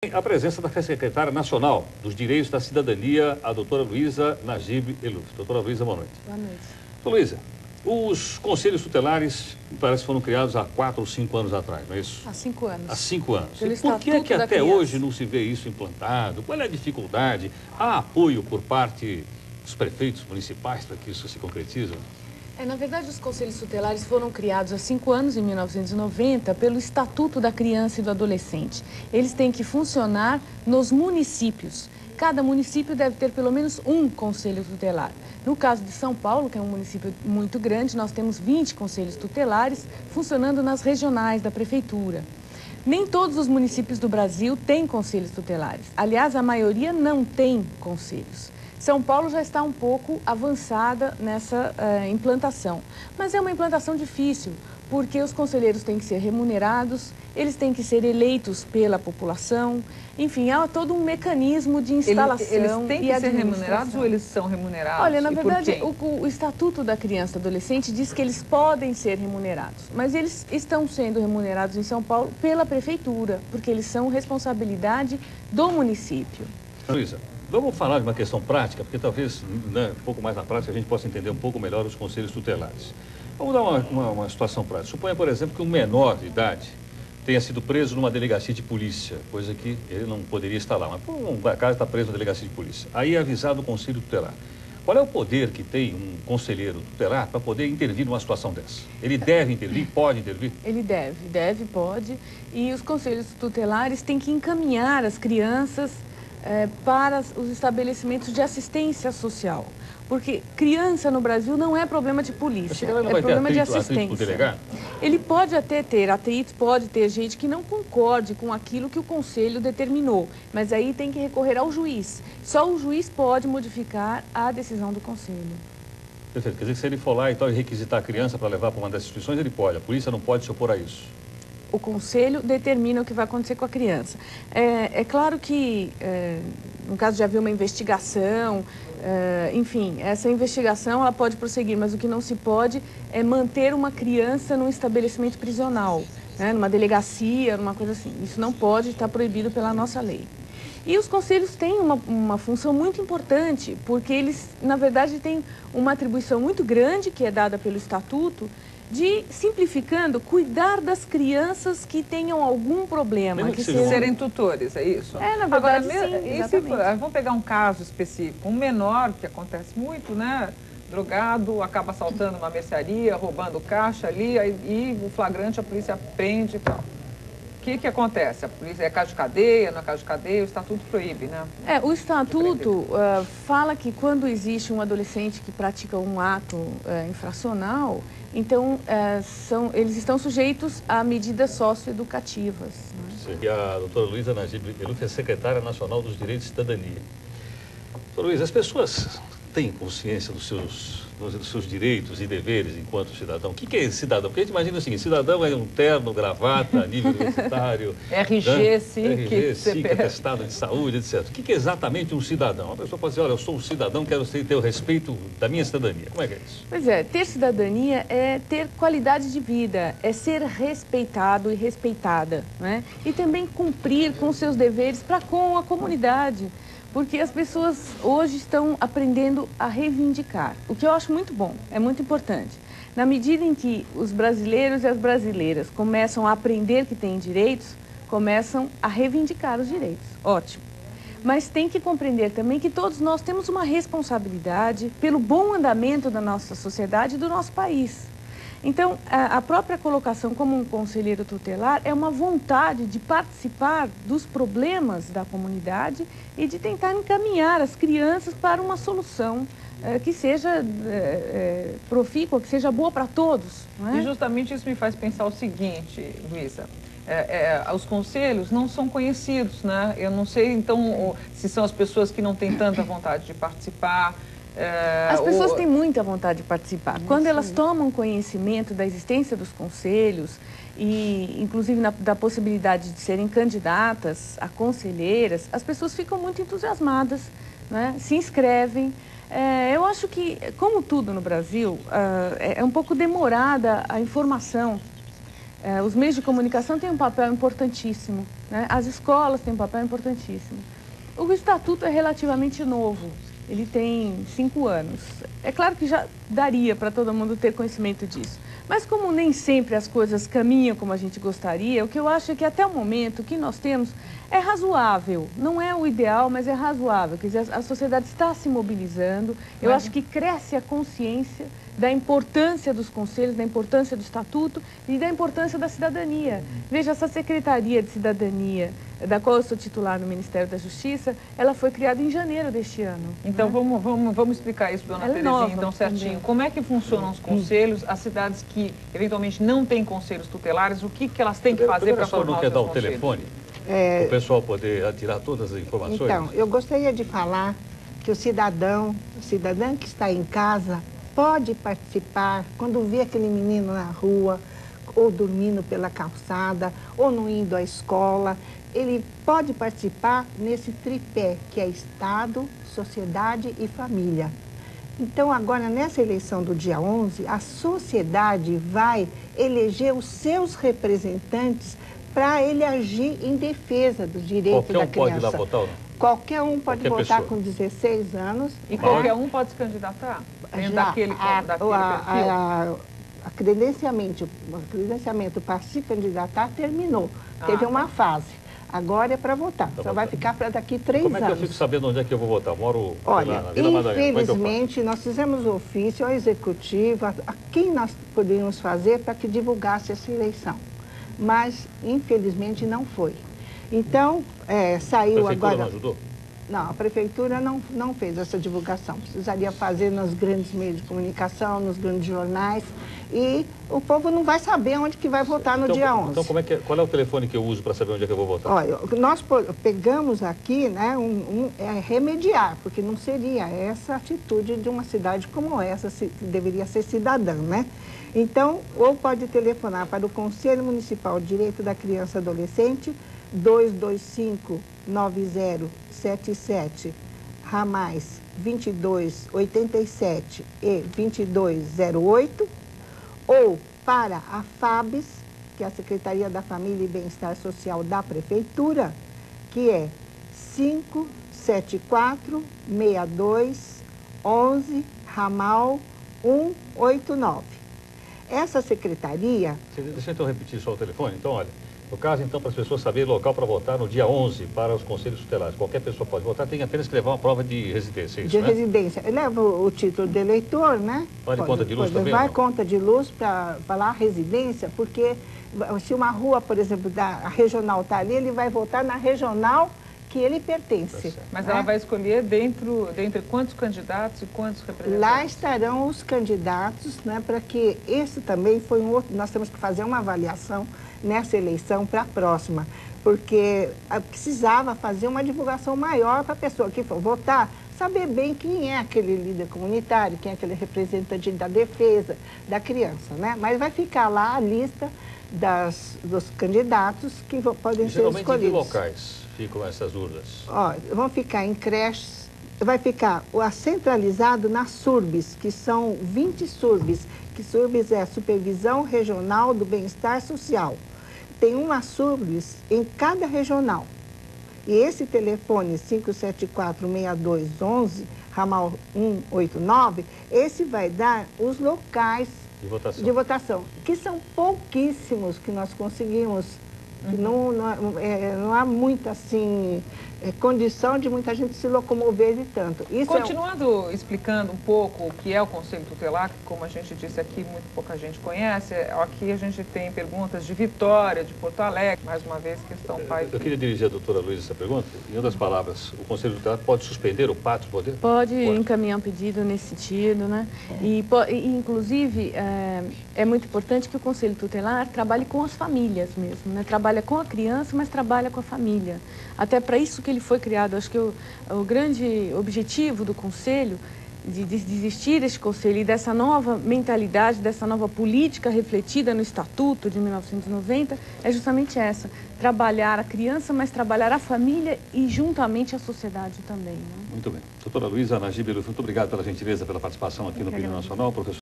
A presença da secretária nacional dos Direitos da Cidadania, a doutora Luísa Najib Eluf. Doutora Luísa, boa noite. Boa noite. Doutora Luísa, os conselhos tutelares, parece que foram criados há 4 ou 5 anos atrás, não é isso? Há 5 anos. Há 5 anos. Pelo E por que Estatuto da até Criança. hoje não se vê isso implantado? Qual é a dificuldade? Há apoio por parte dos prefeitos municipais para que isso se concretize? Na verdade, os conselhos tutelares foram criados há 5 anos, em 1990, pelo Estatuto da Criança e do Adolescente. Eles têm que funcionar nos municípios. Cada município deve ter pelo menos um conselho tutelar. No caso de São Paulo, que é um município muito grande, nós temos 20 conselhos tutelares funcionando nas regionais da prefeitura. Nem todos os municípios do Brasil têm conselhos tutelares. Aliás, a maioria não tem conselhos. São Paulo já está um pouco avançada nessa implantação, mas é uma implantação difícil, porque os conselheiros têm que ser remunerados, eles têm que ser eleitos pela população, enfim, há todo um mecanismo de instalação eles têm que ser remunerados ou eles são remunerados? Olha, na verdade, o Estatuto da Criança e do Adolescente diz que eles podem ser remunerados, mas eles estão sendo remunerados em São Paulo pela prefeitura, porque eles são responsabilidade do município. Luísa, vamos falar de uma questão prática, porque talvez, um pouco mais na prática, a gente possa entender um pouco melhor os conselhos tutelares. Vamos dar uma situação prática. Suponha, por exemplo, que um menor de idade tenha sido preso numa delegacia de polícia, coisa que ele não poderia estar lá, mas por um acaso está preso na delegacia de polícia. Aí é avisado o conselho tutelar. Qual é o poder que tem um conselheiro tutelar para poder intervir numa situação dessa? Ele deve intervir, pode intervir? Ele deve, pode. E os conselhos tutelares têm que encaminhar as crianças para os estabelecimentos de assistência social. Porque criança no Brasil não é problema de polícia, é problema de assistência. Ele pode até ter atritos, pode ter gente que não concorde com aquilo que o conselho determinou, mas aí tem que recorrer ao juiz. Só o juiz pode modificar a decisão do conselho. Perfeito. Quer dizer que se ele for lá e requisitar a criança para levar para uma das instituições, ele pode. A polícia não pode se opor a isso. O conselho determina o que vai acontecer com a criança. É claro que, no caso de haver uma investigação, enfim, essa investigação ela pode prosseguir, mas o que não se pode é manter uma criança num estabelecimento prisional, né, numa delegacia, numa coisa assim. Isso não pode, está proibido pela nossa lei. E os conselhos têm uma função muito importante, porque eles, na verdade, têm uma atribuição muito grande, que é dada pelo Estatuto, de, simplificando, cuidar das crianças que tenham algum problema. Que serem tutores, é isso? Na verdade, agora, sim, vamos pegar um caso específico, um menor, que acontece muito, né? Drogado, acaba assaltando uma mercearia, roubando caixa ali, e o flagrante a polícia prende e tal. O que acontece? A polícia é caso de cadeia, não é caso de cadeia, o Estatuto proíbe, né? O Estatuto fala que quando existe um adolescente que pratica um ato infracional, então eles estão sujeitos a medidas socioeducativas. Né? E a doutora Luísa Najib Eluf é secretária nacional dos Direitos de Cidadania. Doutora Luísa, as pessoas têm consciência dos seus direitos e deveres enquanto cidadão? O que é cidadão? Porque a gente imagina o seguinte, cidadão é um terno, gravata, nível universitário... RG, SIC, atestado de saúde, etc. O que é exatamente um cidadão? A pessoa pode dizer, olha, eu sou um cidadão, quero ter o respeito da minha cidadania. Como é que é isso? Pois é, ter cidadania é ter qualidade de vida, é ser respeitado e respeitada, né? E também cumprir com seus deveres para com a comunidade. Porque as pessoas hoje estão aprendendo a reivindicar, o que eu acho muito bom, é muito importante. Na medida em que os brasileiros e as brasileiras começam a aprender que têm direitos, começam a reivindicar os direitos. Ótimo. Mas tem que compreender também que todos nós temos uma responsabilidade pelo bom andamento da nossa sociedade e do nosso país. Então, a própria colocação como um conselheiro tutelar é uma vontade de participar dos problemas da comunidade e de tentar encaminhar as crianças para uma solução que seja profícua, que seja boa para todos. Não é? E justamente isso me faz pensar o seguinte, Luísa. Os conselhos não são conhecidos, né? Eu não sei, então, se são as pessoas que não têm tanta vontade de participar. As pessoas têm muita vontade de participar. Quando elas tomam conhecimento da existência dos conselhos e, inclusive, da possibilidade de serem candidatas a conselheiras, as pessoas ficam muito entusiasmadas, né? Se inscrevem. Eu acho que, como tudo no Brasil, é um pouco demorada a informação. Os meios de comunicação têm um papel importantíssimo, né? As escolas têm um papel importantíssimo. O Estatuto é relativamente novo, ele tem 5 anos. É claro que já daria para todo mundo ter conhecimento disso. Mas como nem sempre as coisas caminham como a gente gostaria, o que eu acho é que até o momento o que nós temos é razoável. Não é o ideal, mas é razoável. Quer dizer, a sociedade está se mobilizando. Eu acho que cresce a consciência da importância dos conselhos, da importância do Estatuto e da importância da cidadania. Veja, essa Secretaria de Cidadania, da qual eu sou titular no Ministério da Justiça, ela foi criada em janeiro deste ano. Então, né? vamos explicar isso, dona Terezinha, então, certinho. Também. Como é que funcionam os conselhos, as cidades que, eventualmente, não têm conselhos tutelares, o que elas têm que fazer para formar os seus não quer dar o conselhos? telefone? Para o pessoal poder tirar todas as informações? Então, eu gostaria de falar que o cidadã que está em casa pode participar quando vê aquele menino na rua, ou dormindo pela calçada, ou não indo à escola. Ele pode participar nesse tripé, que é Estado, sociedade e família. Então, agora, nessa eleição do dia 11, a sociedade vai eleger os seus representantes para ele agir em defesa dos direitos da criança. Qualquer um pode ir lá votar ou não? Qualquer um pode votar pessoa. com 16 anos. E qualquer um pode se candidatar? Daquele perfil? O credenciamento para se candidatar terminou. Teve uma fase. Agora é para votar. Só vai ficar para daqui 3 anos. Como é que eu fico sabendo onde é que eu vou votar? Moro Olha, lá na Vila Madalena. infelizmente, nós fizemos ofício ao executivo, a quem nós poderíamos fazer para que divulgasse essa eleição. Mas, infelizmente, não foi. Então, saiu agora... A prefeitura não ajudou? Não, a prefeitura não fez essa divulgação. Precisaria fazer nos grandes meios de comunicação, nos grandes jornais. E o povo não vai saber onde que vai votar no dia 11. Então, qual é o telefone que eu uso para saber onde é que eu vou votar? Olha, nós pegamos aqui, né, remediar, porque não seria essa a atitude de uma cidade como essa, que deveria ser cidadã, né? Então, ou pode telefonar para o Conselho Municipal de Direito da Criança e Adolescente, 225-9077, ramais 2287 e 2208, ou para a FABES, que é a Secretaria da Família e Bem-Estar Social da Prefeitura, que é 574-6211, ramal 189. Essa secretaria... Deixa eu então repetir só o telefone. Então, olha, no caso, então, para as pessoas saberem o local para votar no dia 11 para os conselhos tutelares. Qualquer pessoa pode votar, tem apenas que levar uma prova de residência, isso, de residência. Leva o título de eleitor, né? Pode conta de luz também? Vai conta de luz para falar residência, porque se uma rua, por exemplo, a regional está ali, ele vai votar na regional que ele pertence. Mas ela vai escolher dentre quantos candidatos e quantos representantes? Lá estarão os candidatos, né, para que esse também foi um outro... Nós temos que fazer uma avaliação nessa eleição para a próxima, porque precisava fazer uma divulgação maior para a pessoa que for votar, saber bem quem é aquele líder comunitário, quem é aquele representante da defesa da criança, né? Mas vai ficar lá a lista dos candidatos que podem ser escolhidos. Geralmente, em que locais ficam essas urnas? Vão ficar em creches, vai ficar centralizado nas SURBs, que são 20 SURBs, que SURBs é a Supervisão Regional do Bem-Estar Social. Tem uma SURBs em cada regional. E esse telefone 574-6211, ramal 189, esse vai dar os locais de votação, que são pouquíssimos que nós conseguimos. Não há muita, assim, condição de muita gente se locomover de tanto. Continuando explicando um pouco o que é o Conselho Tutelar, que, como a gente disse aqui, muito pouca gente conhece. Aqui a gente tem perguntas de Vitória, de Porto Alegre, mais uma vez, questão pai. Eu queria dirigir à doutora Luísa essa pergunta. Em outras palavras, o Conselho Tutelar pode suspender o pátrio poder? Pode encaminhar um pedido nesse sentido, né? E inclusive, é muito importante que o Conselho Tutelar trabalhe com as famílias mesmo, né? Trabalha com a criança, mas trabalha com a família. Até para isso que ele foi criado. Acho que o grande objetivo do Conselho, de existir este Conselho e dessa nova mentalidade, dessa nova política refletida no Estatuto de 1990, é justamente essa. Trabalhar a criança, mas trabalhar a família e juntamente a sociedade também, né? Muito bem. Doutora Luísa Najib Eluf, muito obrigado pela gentileza, pela participação aqui no Opinião Nacional. Professor